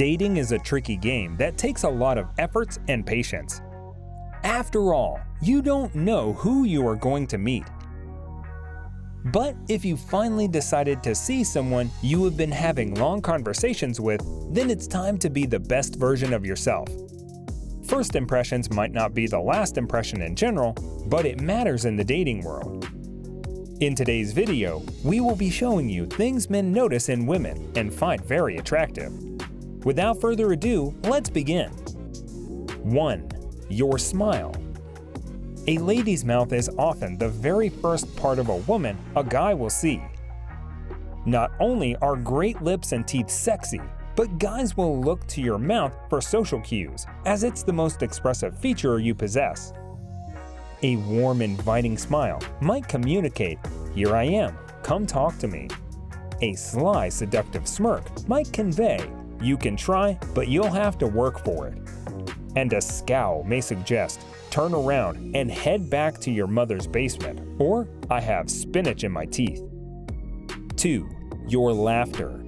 Dating is a tricky game that takes a lot of efforts and patience. After all, you don't know who you are going to meet. But if you finally decided to see someone you have been having long conversations with, then it's time to be the best version of yourself. First impressions might not be the last impression in general, but it matters in the dating world. In today's video, we will be showing you things men notice in women and find very attractive. Without further ado, let's begin. 1. Your smile. A lady's mouth is often the very first part of a woman a guy will see. Not only are great lips and teeth sexy, but guys will look to your mouth for social cues, as it's the most expressive feature you possess. A warm, inviting smile might communicate, "Here I am, come talk to me." A sly, seductive smirk might convey, "You can try, but you'll have to work for it." And a scowl may suggest, "Turn around and head back to your mother's basement," or "I have spinach in my teeth." 2. Your laughter.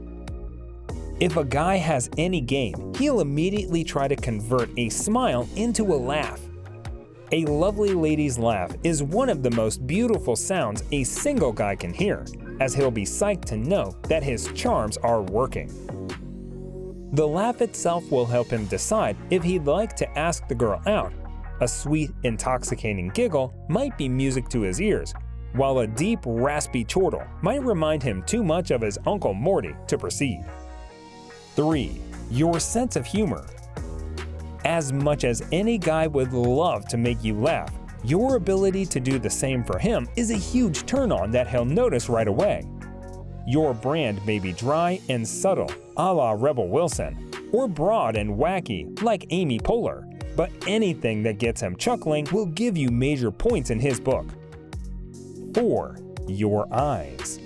If a guy has any game, he'll immediately try to convert a smile into a laugh. A lovely lady's laugh is one of the most beautiful sounds a single guy can hear, as he'll be psyched to know that his charms are working. The laugh itself will help him decide if he'd like to ask the girl out. A sweet, intoxicating giggle might be music to his ears, while a deep, raspy chortle might remind him too much of his Uncle Morty to proceed. 3. Your sense of humor. As much as any guy would love to make you laugh, your ability to do the same for him is a huge turn-on that he'll notice right away. Your brand may be dry and subtle, a la Rebel Wilson, or broad and wacky, like Amy Poehler, but anything that gets him chuckling will give you major points in his book. 4. Your eyes.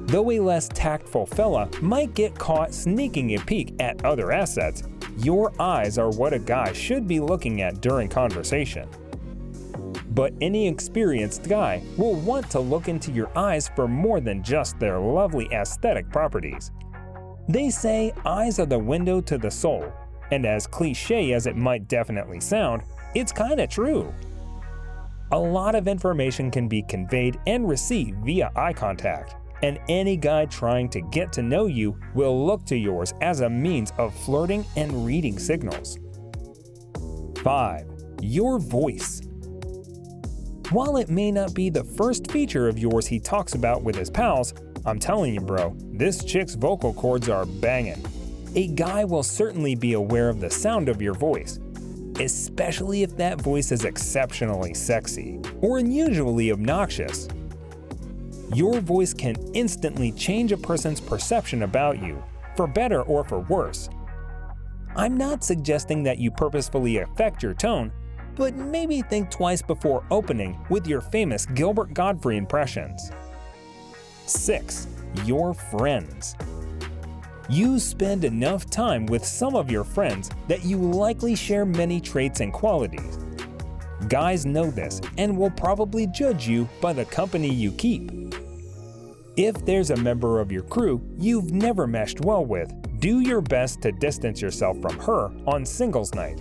Though a less tactful fella might get caught sneaking a peek at other assets, your eyes are what a guy should be looking at during conversation. But any experienced guy will want to look into your eyes for more than just their lovely aesthetic properties. They say eyes are the window to the soul, and as cliche as it might definitely sound, it's kinda true. A lot of information can be conveyed and received via eye contact, and any guy trying to get to know you will look to yours as a means of flirting and reading signals. 5. Your voice. While it may not be the first feature of yours he talks about with his pals, I'm telling you bro, this chick's vocal cords are banging. A guy will certainly be aware of the sound of your voice, especially if that voice is exceptionally sexy or unusually obnoxious. Your voice can instantly change a person's perception about you, for better or for worse. I'm not suggesting that you purposefully affect your tone, but maybe think twice before opening with your famous Gilbert Gottfried impressions. 6. Your friends. You spend enough time with some of your friends that you likely share many traits and qualities. Guys know this and will probably judge you by the company you keep. If there's a member of your crew you've never meshed well with, do your best to distance yourself from her on singles night.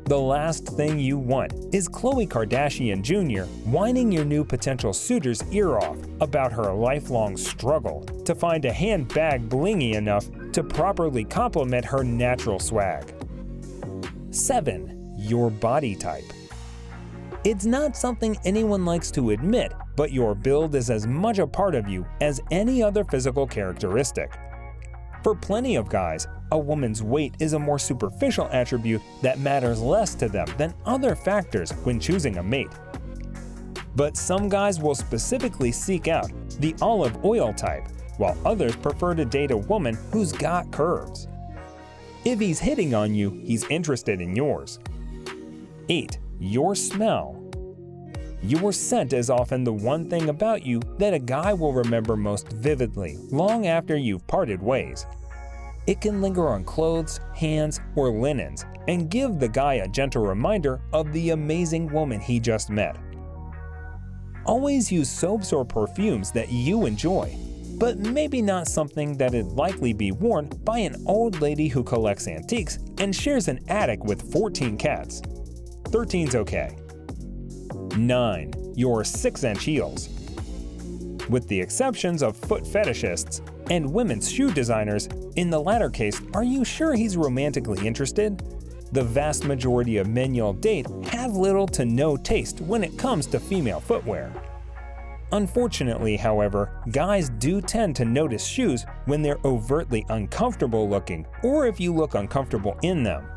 The last thing you want is Khloe Kardashian Jr. whining your new potential suitor's ear off about her lifelong struggle to find a handbag blingy enough to properly complement her natural swag. 7. Your body type. It's not something anyone likes to admit, but your build is as much a part of you as any other physical characteristic. For plenty of guys, a woman's weight is a more superficial attribute that matters less to them than other factors when choosing a mate. But some guys will specifically seek out the olive oil type, while others prefer to date a woman who's got curves. If he's hitting on you, he's interested in yours. 8. Your smell. Your scent is often the one thing about you that a guy will remember most vividly long after you've parted ways. It can linger on clothes, hands, or linens and give the guy a gentle reminder of the amazing woman he just met. Always use soaps or perfumes that you enjoy. but maybe not something that'd likely be worn by an old lady who collects antiques and shares an attic with 14 cats. 13's okay. 9. Your 6-inch heels. With the exceptions of foot fetishists and women's shoe designers, in the latter case, are you sure he's romantically interested? The vast majority of men you'll date have little to no taste when it comes to female footwear. Unfortunately, however, guys do tend to notice shoes when they're overtly uncomfortable looking or if you look uncomfortable in them.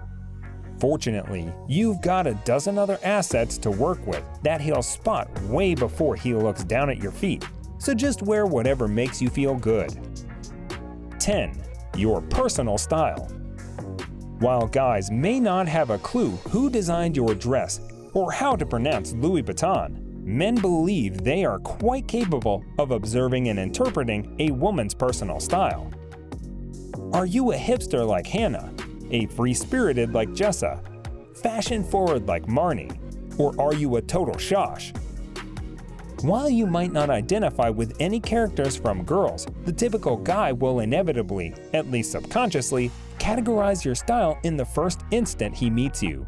Fortunately, you've got a dozen other assets to work with that he'll spot way before he looks down at your feet, so just wear whatever makes you feel good. 10. Your personal style. While guys may not have a clue who designed your dress or how to pronounce Louis Vuitton, men believe they are quite capable of observing and interpreting a woman's personal style. Are you a hipster like Hannah, a free-spirited like Jessa, fashion-forward like Marnie, or are you a total shosh? While you might not identify with any characters from Girls, the typical guy will inevitably, at least subconsciously, categorize your style in the first instant he meets you.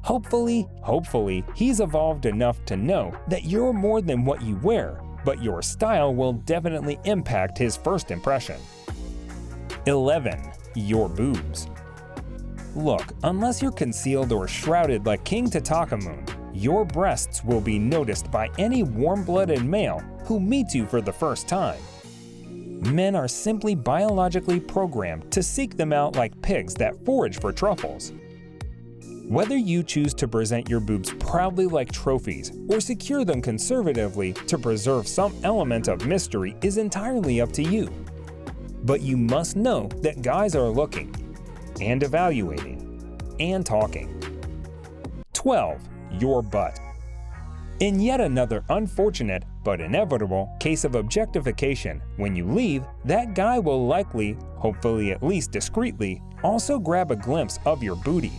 Hopefully, he's evolved enough to know that you're more than what you wear, but your style will definitely impact his first impression. 11. Your boobs. Look, unless you're concealed or shrouded like King Tutankhamun, your breasts will be noticed by any warm-blooded male who meets you for the first time. Men are simply biologically programmed to seek them out like pigs that forage for truffles. Whether you choose to present your boobs proudly like trophies or secure them conservatively to preserve some element of mystery is entirely up to you. But you must know that guys are looking, and evaluating, and talking. 12. Your butt. In yet another unfortunate but inevitable case of objectification, when you leave, that guy will likely, hopefully at least discreetly, also grab a glimpse of your booty.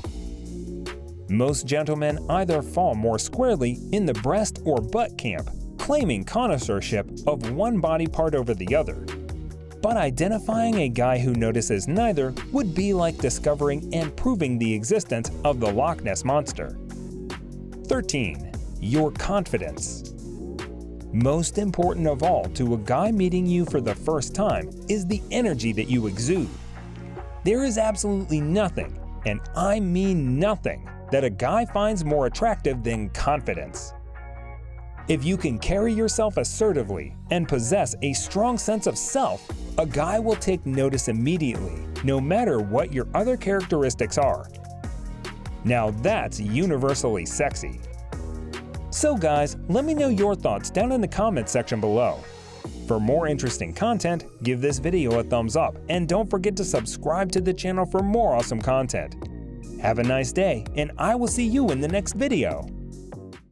Most gentlemen either fall more squarely in the breast or butt camp, claiming connoisseurship of one body part over the other. But identifying a guy who notices neither would be like discovering and proving the existence of the Loch Ness Monster. 13. Your confidence. Most important of all to a guy meeting you for the first time is the energy that you exude. There is absolutely nothing, and I mean nothing, that a guy finds more attractive than confidence. If you can carry yourself assertively and possess a strong sense of self, a guy will take notice immediately, no matter what your other characteristics are. Now that's universally sexy. So guys, let me know your thoughts down in the comments section below. For more interesting content, give this video a thumbs up and don't forget to subscribe to the channel for more awesome content. Have a nice day, and I will see you in the next video.